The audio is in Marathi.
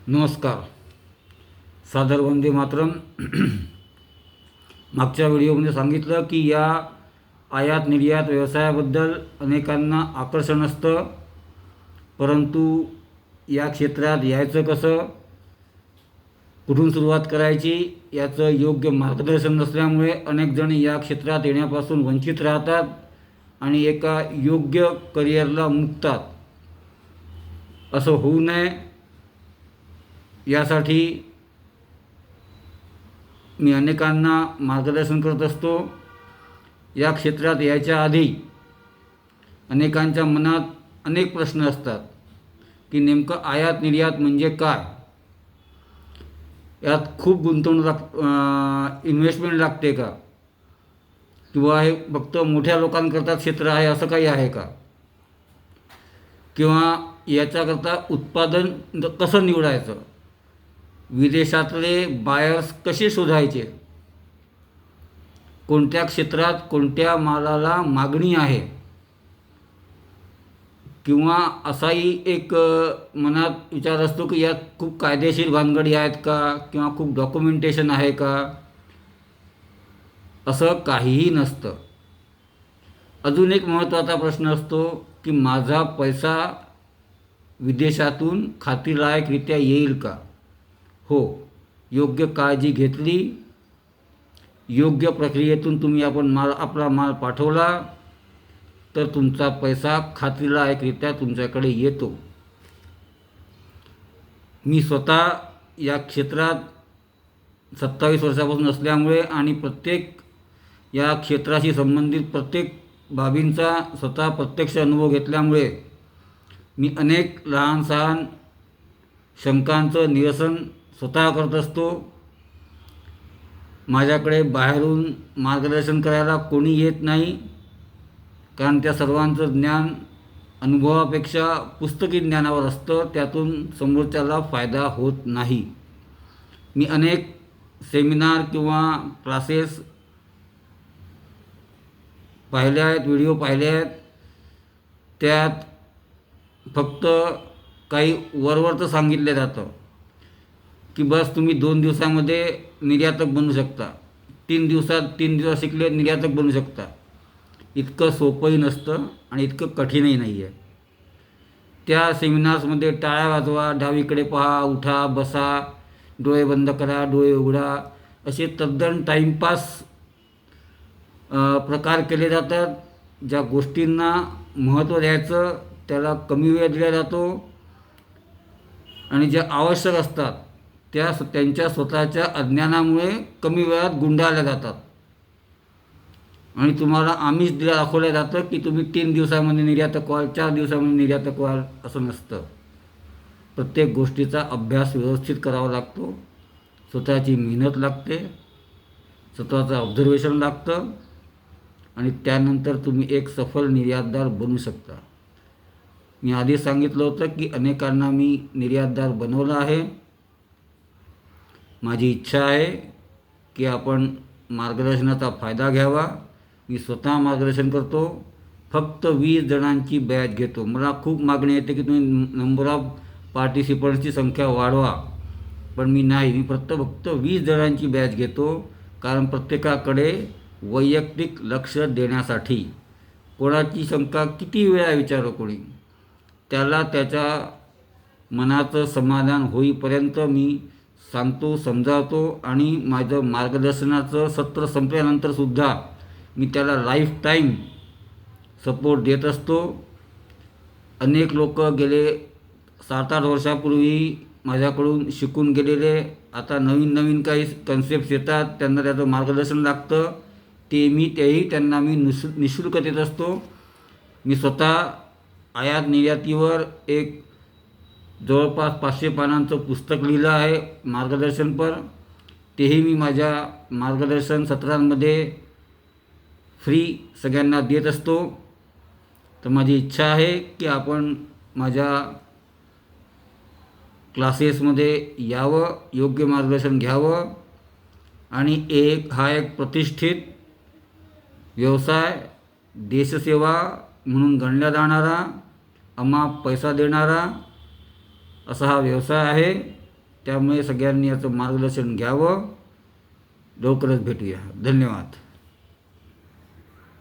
नमस्कार. सादर वंदे मातरम. मागच्या व्हिडिओमध्ये सांगितलं की या आयात निर्यात व्यवसायाबद्दल अनेकांना आकर्षण असतं, परंतु या क्षेत्रात यायचं कसं, कुठून सुरुवात करायची याचं योग्य मार्गदर्शन नसल्यामुळे अनेक जण या क्षेत्रात येण्यापासून वंचित राहतात आणि एका योग्य करिअरला मुकतात. असं होऊ नये यासाठी मी अनेकांना मार्गदर्शन करत असतो. या क्षेत्रात यायच्या आधी अनेकांच्या मनात अनेक प्रश्न असतात की नेमकं आयात निर्यात म्हणजे काय, यात खूप गुंतवणूक इन्व्हेस्टमेंट लागते का, किंवा हे फक्त मोठ्या लोकांकरता क्षेत्र आहे असं काही आहे का, किंवा याच्याकरता उत्पादन कसं निवडायचं, विदेशातले बायर्स कसे शोधायचे, कोणत्या क्षेत्रात कोणत्या मालाला मागणी आहे, किंवा असाही एक मनात विचार असतो की यात खूप कायदेशीर भानगडी आहेत का, किंवा खूप डॉक्युमेंटेशन आहे का. असं काहीही नसतं. अजून एक महत्त्वाचा प्रश्न असतो की माझा पैसा विदेशातून खात्रीलायकरित्या येईल का. हो, योग्य काळजी घेतली, योग्य प्रक्रियेतून तुम्ही आपला माल पाठवला तर तुमचा पैसा खात्रीलायकरित्या तुमच्याकडे येतो. मी स्वतः या क्षेत्रात 27 वर्षापासून असल्यामुळे आणि प्रत्येक या क्षेत्राशी संबंधित प्रत्येक बाबींचा स्वतः प्रत्यक्ष अनुभव घेतल्यामुळे मी अनेक लहान सहान शंकांचं निरसन स्वतः करत असतो. माझ्याकडे बाहेरून मार्गदर्शन करायला कोणी येत नाही, कारण त्या सर्वांचं ज्ञान अनुभवापेक्षा पुस्तकी ज्ञानावर असतं, त्यातून समोरच्याला फायदा होत नाही. मी अनेक सेमिनार किंवा क्लासेस पाहिले आहेत, व्हिडिओ पाहिले आहेत. त्यात फक्त काही वरवरचं सांगितलं जातं की बस तुम्ही 2 दिवसामध्ये निर्यातक बनू शकता, 3 दिवस शिकले निर्यातक बनू शकता. इतकं सोपंही नसतं आणि इतकं कठीणही नाही आहे. त्या सेमिनार्समध्ये टाळ्या वाजवा, डावीकडे पहा, उठा, बसा, डोळे बंद करा, डोळे उघडा, असे तद्दन टाईमपास प्रकार केले जातात. ज्या गोष्टींना महत्त्व द्यायचं त्याला कमी वेळ दिला जातो, आणि ज्या आवश्यक असतात त्या त्यांच्या स्वतःच्या अज्ञानामुळे कमी वेळात गुंडाळल्या जातात. आणि तुम्हाला आमिष दाखवलं जातं की तुम्ही 3 दिवसामध्ये निर्यातक व्हाल, 4 दिवसामध्ये निर्यातक व्हाल. असं नसतं. प्रत्येक गोष्टीचा अभ्यास व्यवस्थित करावा लागतो, स्वतःची मेहनत लागते, स्वतःचं ऑब्झर्वेशन लागतं, आणि त्यानंतर तुम्ही एक सफल निर्यातदार बनू शकता. मी आधी सांगितलं होतं की अनेकांना मी निर्यातदार बनवलं आहे. माझी इच्छा आहे की आपण मार्गदर्शनाचा फायदा घ्यावा. मी स्वतः मार्गदर्शन करतो, फक्त 20 जणांची बॅच घेतो. मला खूप मागणी येते की तुम्ही नंबर ऑफ पार्टिसिपंट्सची संख्या वाढवा, पण मी नाही. मी फक्त 20 जणांची बॅच घेतो, कारण प्रत्येकाकडे वैयक्तिक लक्ष देण्यासाठी. कोणाची शंका किती वेळा विचारो कोणी, त्याला त्याच्या मनाचं समाधान होईपर्यंत मी सांगतो, समजावतो, आणि माझं मार्गदर्शनाचं सत्र संपल्यानंतरसुद्धा मी त्याला लाईफ टाईम सपोर्ट देत असतो. अनेक लोक गेले 7-8 वर्षापूर्वी माझ्याकडून शिकून गेलेले आता नवीन काही कन्सेप्ट्स येतात, त्यांना त्याचं मार्गदर्शन लागतं, तेही त्यांना मी निःशुल्क देत असतो. मी स्वतः आयात निर्यातीवर एक जवळपास 500 पानांचं पुस्तक लिहिलं आहे, मार्गदर्शनपर. तेही मी माझ्या मार्गदर्शन सत्रांमध्ये फ्री सगळ्यांना देत असतो. तर माझी इच्छा आहे की आपण माझ्या क्लासेसमध्ये यावं, योग्य मार्गदर्शन घ्यावं, आणि हा एक प्रतिष्ठित व्यवसाय, देशसेवा म्हणून गणला जाणारा, अमाप पैसा देणारा असा हा व्यवसाय आहे. त्यामुळे सगळ्यांनी याचं मार्गदर्शन घ्यावं. लवकरच भेटूया. धन्यवाद.